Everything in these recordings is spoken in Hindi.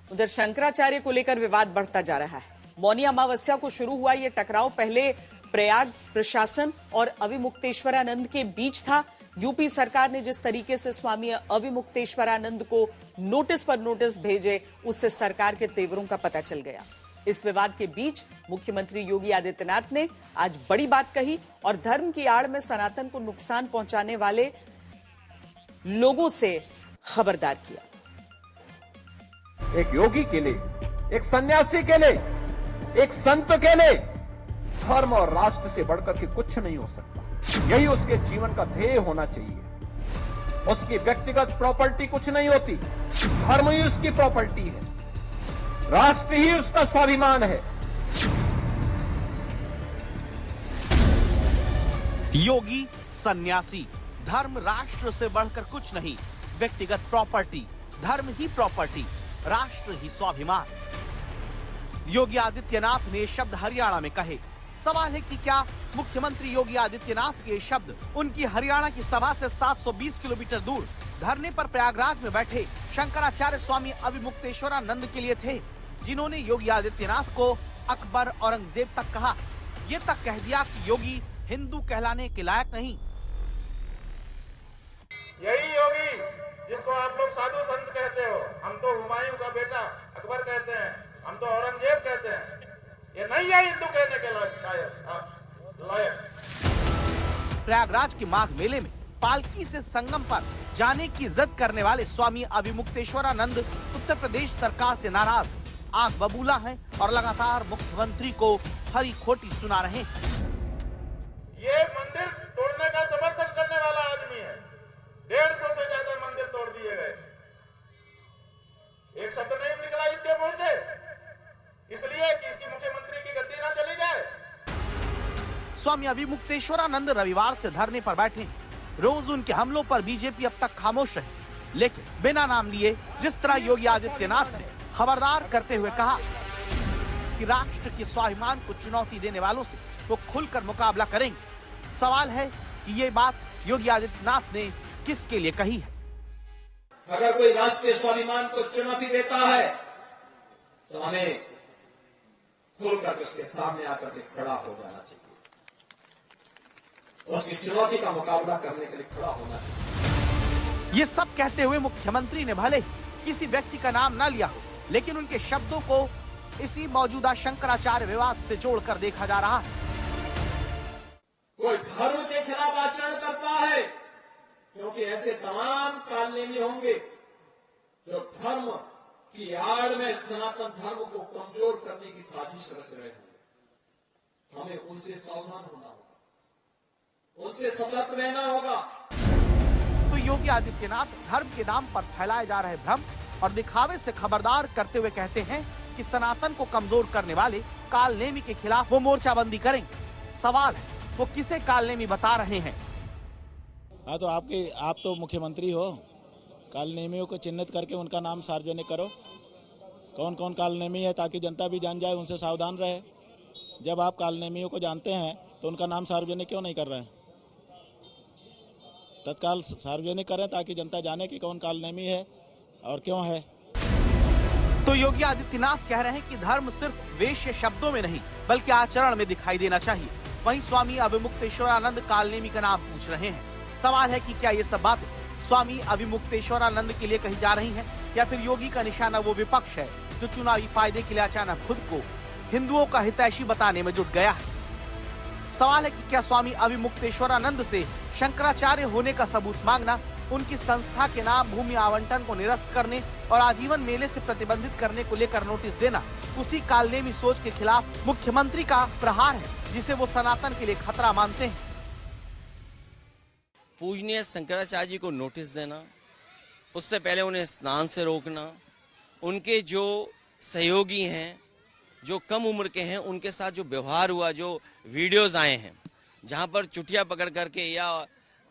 उधर शंकराचार्य को लेकर विवाद बढ़ता जा रहा है। मौनी अमावस्या को शुरू हुआ ये टकराव पहले प्रयाग प्रशासन और अविमुक्तेश्वरानंद के बीच था। यूपी सरकार ने जिस तरीके से स्वामी अविमुक्तेश्वरानंद को नोटिस पर नोटिस भेजे, उससे सरकार के तेवरों का पता चल गया। इस विवाद के बीच मुख्यमंत्री योगी आदित्यनाथ ने आज बड़ी बात कही और धर्म की आड़ में सनातन को नुकसान पहुंचाने वाले लोगों से खबरदार किया। एक योगी के लिए, एक सन्यासी के लिए, एक संत के लिए धर्म और राष्ट्र से बढ़कर के कुछ नहीं हो सकता। यही उसके जीवन का ध्येय होना चाहिए। उसकी व्यक्तिगत प्रॉपर्टी कुछ नहीं होती, धर्म ही उसकी प्रॉपर्टी है, राष्ट्र ही उसका स्वाभिमान है। योगी सन्यासी, धर्म राष्ट्र से बढ़कर कुछ नहीं, व्यक्तिगत प्रॉपर्टी, धर्म ही प्रॉपर्टी, राष्ट्र ही स्वाभिमान। योगी आदित्यनाथ ने शब्द हरियाणा में कहे। सवाल है कि क्या मुख्यमंत्री योगी आदित्यनाथ के शब्द उनकी हरियाणा की सभा से 720 किलोमीटर दूर धरने पर प्रयागराज में बैठे शंकराचार्य स्वामी अविमुक्तेश्वरानंद के लिए थे, जिन्होंने योगी आदित्यनाथ को अकबर औरंगजेब तक कहा। ये तक कह दिया कि योगी हिंदू कहलाने के लायक नहीं। यही योगी जिसको आप लोग साधु संत कहते हो, हम तो हुमायूं का बेटा अकबर कहते हैं, हम तो औरंगजेब कहते हैं, ये नहीं है हिंदू कहने के लायक। प्रयागराज के माघ मेले में पालकी से संगम पर जाने की जिद करने वाले स्वामी अविमुक्तेश्वरानंद उत्तर प्रदेश सरकार से नाराज, आग बबूला हैं और लगातार मुख्यमंत्री को हरी खोटी सुना रहे हैं। ये मंदिर तोड़ने का समर्थन करने वाला आदमी है। 150 से ज्यादा मंदिर तोड़ दिए गए, एक शब्द नहीं निकला इसके मुंह से, इसलिए कि इसकी मुख्यमंत्री की गद्दी ना चली जाए। स्वामी अविमुक्तेश्वरानंद रविवार से धरने पर बैठे। रोज उनके हमलों पर बीजेपी अब तक खामोश है, लेकिन बिना नाम लिए जिस तरह योगी आदित्यनाथ ने खबरदार करते हुए कहा कि राष्ट्र के स्वाभिमान को चुनौती देने वालों से वो खुलकर मुकाबला करेंगे। सवाल है कि ये बात योगी आदित्यनाथ ने किसके लिए कही है? अगर कोई राष्ट्रीय स्वाभिमान को चुनौती देता है तो हमें खुलकर उसके सामने आकर के खड़ा हो जाना चाहिए, उसकी चुनौती का मुकाबला करने के लिए खड़ा होना चाहिए। ये सब कहते हुए मुख्यमंत्री ने भले किसी व्यक्ति का नाम न लिया हो, लेकिन उनके शब्दों को इसी मौजूदा शंकराचार्य विवाद से जोड़कर देखा जा रहा है। कोई धर्म के खिलाफ आचरण करता है, क्योंकि ऐसे तमाम कालनेमी होंगे जो धर्म की आड़ में सनातन धर्म को कमजोर करने की साजिश रच रहे होंगे। हमें उनसे सावधान होना होगा, उनसे सतर्क रहना होगा। तो योगी आदित्यनाथ धर्म के नाम पर फैलाए जा रहे भ्रम और दिखावे से खबरदार करते हुए कहते हैं कि सनातन को कमजोर करने वाले कालनेमी के खिलाफ वो मोर्चाबंदी करेंगे। सवाल है वो किसे कालनेमी बता रहे हैं? हाँ, तो आप तो मुख्यमंत्री हो, कालनेमियों को चिन्हित करके उनका नाम सार्वजनिक करो। कौन कौन कालनेमी है, ताकि जनता भी जान जाए, उनसे सावधान रहे। जब आप कालनेमियों को जानते हैं तो उनका नाम सार्वजनिक क्यों नहीं कर रहे हैं? तत्काल सार्वजनिक करें ताकि जनता जाने कि कौन कालनेमी है और क्यों है। तो योगी आदित्यनाथ कह रहे हैं कि धर्म सिर्फ वेश्य शब्दों में नहीं बल्कि आचरण में दिखाई देना चाहिए। वहीं स्वामी अविमुक्तेश्वरानंद कालनेमी का नाम पूछ रहे हैं। सवाल है कि क्या ये सब बातें स्वामी अविमुक्तेश्वरानंद के लिए कही जा रही हैं, या फिर योगी का निशाना वो विपक्ष है जो चुनावी फायदे के लिए अचानक खुद को हिंदुओं का हितैषी बताने में जुट गया है। सवाल है कि क्या स्वामी अविमुक्तेश्वरानंद से शंकराचार्य होने का सबूत मांगना, उनकी संस्था के नाम भूमि आवंटन को निरस्त करने और आजीवन मेले से प्रतिबंधित करने को लेकर नोटिस देना उसी कालनेमी सोच के खिलाफ मुख्यमंत्री का प्रहार है, जिसे वो सनातन के लिए खतरा मानते हैं। पूजनीय शंकराचार्य जी को नोटिस देना, उससे पहले उन्हें स्नान से रोकना, उनके जो सहयोगी हैं, जो कम उम्र के हैं, उनके साथ जो व्यवहार हुआ, जो वीडियोस आए हैं जहां पर चुटिया पकड़ करके या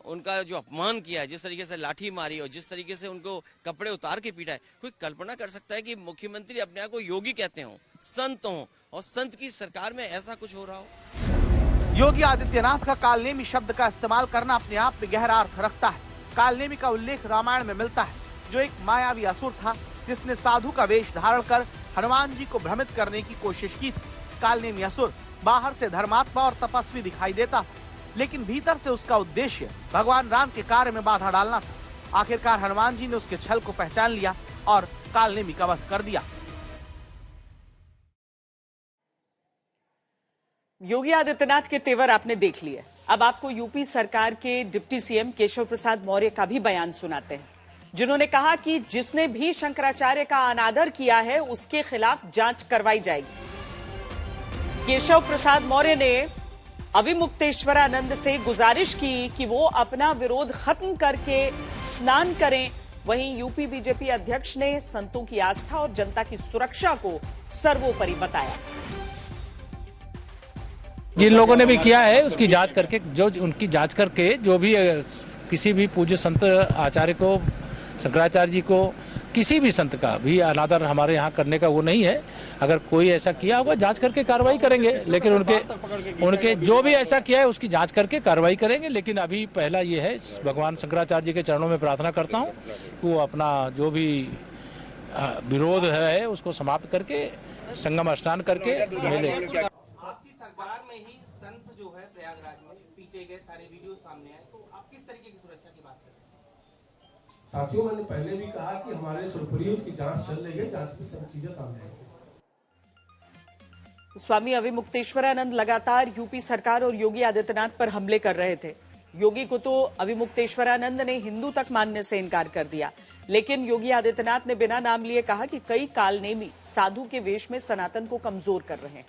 उनका जो अपमान किया, जिस तरीके से लाठी मारी और जिस तरीके से उनको कपड़े उतार के पीटा है, कोई कल्पना कर सकता है कि मुख्यमंत्री अपने आप को योगी कहते हों, संत हों और संत की सरकार में ऐसा कुछ हो रहा हो? योगी आदित्यनाथ का कालनेमी शब्द का इस्तेमाल करना अपने आप में गहरा अर्थ रखता है। कालनेमी का उल्लेख रामायण में मिलता है, जो एक मायावी असुर था जिसने साधु का वेश धारण कर हनुमान जी को भ्रमित करने की कोशिश की थी। कालनेमी असुर बाहर से धर्मात्मा और तपस्वी दिखाई देता था, लेकिन भीतर से उसका उद्देश्य भगवान राम के कार्य में बाधा डालना था। आखिरकार हनुमान जी ने उसके छल को पहचान लिया और कालनेमी का वध कर दिया। योगी आदित्यनाथ के तेवर आपने देख लिए। अब आपको यूपी सरकार के डिप्टी सीएम केशव प्रसाद मौर्य का भी बयान सुनाते हैं, जिन्होंने कहा कि जिसने भी शंकराचार्य का अनादर किया है उसके खिलाफ जांच करवाई जाएगी। केशव प्रसाद मौर्य ने अविमुक्तेश्वरानंद से गुजारिश की कि वो अपना विरोध खत्म करके स्नान करें। वहीं यूपी बीजेपी अध्यक्ष ने संतों की आस्था और जनता की सुरक्षा को सर्वोपरि बताया। जिन लोगों ने भी किया है उसकी जांच करके, जो उनकी जांच करके जो भी किसी भी पूज्य संत आचार्य को, शंकराचार्य जी को, किसी भी संत का भी अनादर हमारे यहाँ करने का वो नहीं है। अगर कोई ऐसा किया होगा जांच करके कार्रवाई करेंगे, लेकिन उनके जो भी ऐसा किया है उसकी जांच करके कार्रवाई करेंगे। लेकिन अभी पहला ये है, भगवान शंकराचार्य जी के चरणों में प्रार्थना करता हूँ कि वो अपना जो भी विरोध है उसको समाप्त करके संगम स्नान करके मिले। सरकार में ही संत जो है प्रयागराज में पीटे गए सारे वीडियो सामने आए, तो आप किस तरीके की सुरक्षा की बात कर रहे हैं? साथियों, मैंने पहले भी कहा कि हमारे सुरपुरी उसकी जांच चल रही है, जांच में सब चीजें सामने आएंगी। स्वामी अविमुक्तेश्वरानंद लगातार यूपी सरकार और योगी आदित्यनाथ पर हमले कर रहे थे। योगी को तो अविमुक्तेश्वरानंद ने हिंदू तक मानने से इनकार कर दिया, लेकिन योगी आदित्यनाथ ने बिना नाम लिए कहा कि कई कालनेमी साधु के वेश में सनातन को कमजोर कर रहे हैं।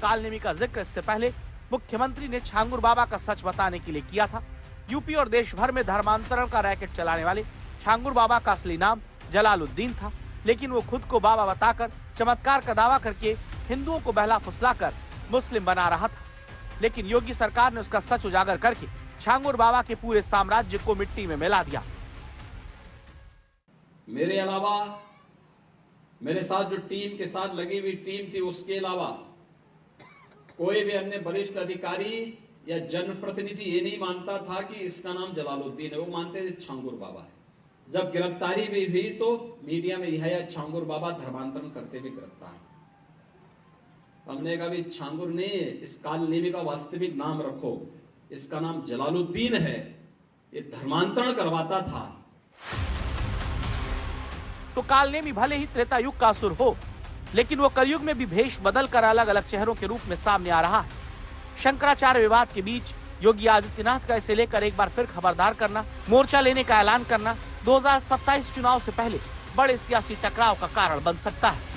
कालनेमी का जिक्र इससे पहले मुख्यमंत्री ने छांगुर बाबा का सच बताने के लिए किया था। यूपी और देश भर में धर्मांतरण का रैकेट चलाने वाले छांगुर बाबा का असली नाम जलालुद्दीन था, लेकिन वो खुद को बाबा बताकर चमत्कार का दावा करके हिंदुओं को बहला फुसलाकर मुस्लिम बना रहा था। लेकिन योगी सरकार ने उसका सच उजागर करके छांगुर बाबा के पूरे साम्राज्य को मिट्टी में मिला दिया। मेरे अलावा मेरे साथ जो टीम के साथ लगी हुई टीम थी, उसके अलावा कोई भी अन्य वरिष्ठ अधिकारी या जनप्रतिनिधि ये नहीं मानता था कि इसका नाम जलालुद्दीन है, वो मानते थे छांगुर बाबा है। जब गिरफ्तारी भी हुई तो मीडिया में यह है छांगुर बाबा धर्मांतरण करते हुए गिरफ्तार। हमने कहा भी छांगुर ने इस कालनेमी का वास्तविक नाम रखो, इसका नाम जलालुद्दीन है, ये धर्मांतरण करवाता था। तो कालनेमी भले ही त्रेता युग का असुर हो, लेकिन वो कलयुग में भी भेष बदलकर अलग अलग चेहरों के रूप में सामने आ रहा है। शंकराचार्य विवाद के बीच योगी आदित्यनाथ का इसे लेकर एक बार फिर खबरदार करना, मोर्चा लेने का ऐलान करना 2027 चुनाव से पहले बड़े सियासी टकराव का कारण बन सकता है।